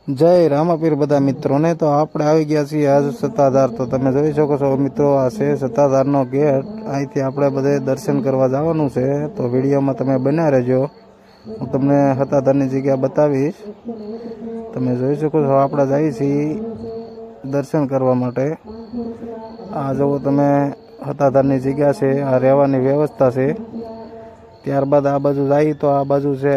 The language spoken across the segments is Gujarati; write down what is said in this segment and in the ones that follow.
જય રામાપીર બધા મિત્રોને તો આપણે આવી ગયા છીએ આજ સત્તાધાર। તો તમે જોઈ શકો છો મિત્રો, આ છે સત્તાધારનો ગેટ। અહીંથી આપણે બધે દર્શન કરવા જવાનું છે, તો વિડીયોમાં તમે બન્યા રહેજો। હું તમને સત્તાધારની જગ્યા બતાવીશ। તમે જોઈ શકો છો આપણે જઈએ છીએ દર્શન કરવા માટે। આ જુઓ તમે, સત્તાધારની જગ્યા છે, આ રહેવાની વ્યવસ્થા છે। ત્યારબાદ આ બાજુ જઈએ તો આ બાજુ છે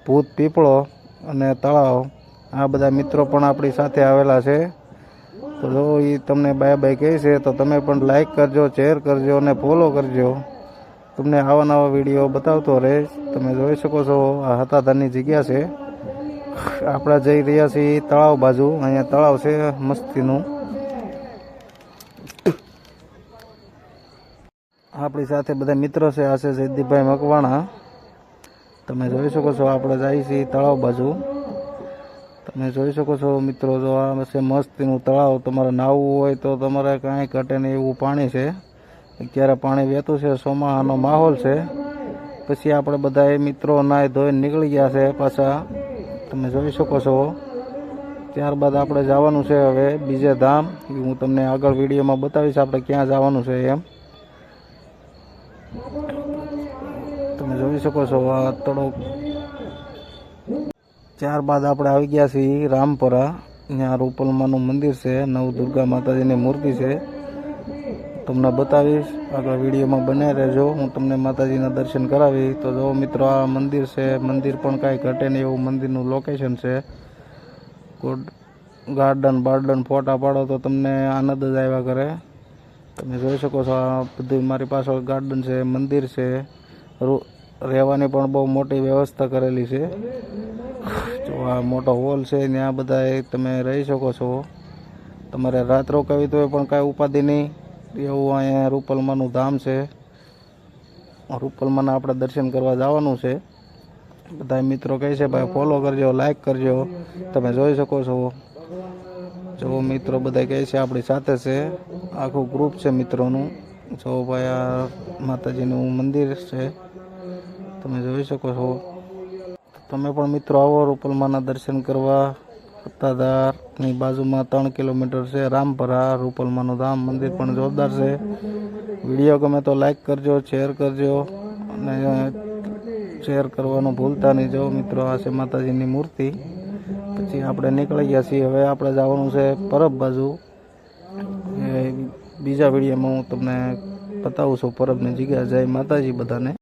ભૂત પીપળો અને તળાવ। આ બધા મિત્રો પણ આપણી સાથે આવેલા છે। તો જો એ તમને બાય બાય કહે છે, તો તમે પણ લાઈક કરજો, શેર કરજો અને ફોલો કરજો। તમને આવા નવા વિડીયો બતાવતો રહીશ। તમે જોઈ શકો છો આ સત્તાધારની જગ્યા છે। આપણે જઈ રહ્યા છીએ તળાવ બાજુ। અહીંયા તળાવ છે મસ્તીનું। આપણી સાથે બધા મિત્રો છે। આ છે જયદીપભાઈ મકવાણા। તમે જોઈ શકો છો આપણે જઈએ છીએ તળાવ બાજુ। તમે જોઈ શકો છો મિત્રો, જો આ છે મસ્તીનું તળાવ। તમારે નાહવું હોય તો તમારે કાંઈ ઘટે નહીં એવું પાણી છે। અત્યારે પાણી વહેતું છે, ચોમાસાનો માહોલ છે। પછી આપણે બધા મિત્રો નાહી ધોઈને નીકળી ગયા છે પાછા। તમે જોઈ શકો છો। ત્યારબાદ આપણે જવાનું છે હવે બીજે ધામ। હું તમને આગળ વિડીયોમાં બતાવીશ આપણે ક્યાં જવાનું છે એમ। તમે જોઈ શકો છો આ તળાવ। ત્યારબાદ આપણે આવી ગયા છીએ રામપરા। ત્યાં રૂપલમાનું મંદિર છે, નવદુર્ગા માતાજીની મૂર્તિ છે। તમને બતાવીશ, આગળ વિડીયોમાં બને રહેજો। હું તમને માતાજીના દર્શન કરાવી। તો જો મિત્રો, આ મંદિર છે। મંદિર પણ કાંઈ ઘટે નહીં એવું મંદિરનું લોકેશન છે। ગાર્ડન બાર્ડન ફોટા પાડો તો તમને આનંદ જ આવ્યા કરે। તમે જોઈ શકો છો આ બધું મારી પાછળ ગાર્ડન છે, મંદિર છે। રહેવાની પણ બહુ મોટી વ્યવસ્થા કરેલી છે। જો આ મોટો હોલ છે, ત્યાં બધા તમે રહી શકો છો। તમારે રાત રોકાવી તો પણ કાંઈ ઉપાધિ નહીં એવું અહીંયા રૂપલમાનું ધામ છે। રૂપલમાના આપણે દર્શન કરવા જવાનું છે। બધા મિત્રો કહે છે ભાઈ ફોલો કરજો, લાઈક કરજો। તમે જોઈ શકો છો, જો મિત્રો બધા કહે છે આપણી સાથે છે, આખું ગ્રુપ છે મિત્રોનું। જો ભાઈ આ માતાજીનું મંદિર છે, તમે જોઈ શકો છો। તમે પણ મિત્રો આવો રૂપલમાના દર્શન કરવા। સત્તાધારની બાજુમાં 3 કિલોમીટર છે રામપરા, રૂપલમાનું ધામ। મંદિર પણ જોરદાર છે। વિડીયો ગમે તો લાઈક કરજો, શેર કરજો અને શેર કરવાનું ભૂલતા નહીં। જો મિત્રો, આ છે માતાજીની મૂર્તિ। પછી આપણે નીકળી ગયા છીએ। હવે આપણે જવાનું છે પરબ બાજુ। બીજા વિડીયોમાં હું તમને બતાવું છું પરબની જગ્યા। જય માતાજી બધાને।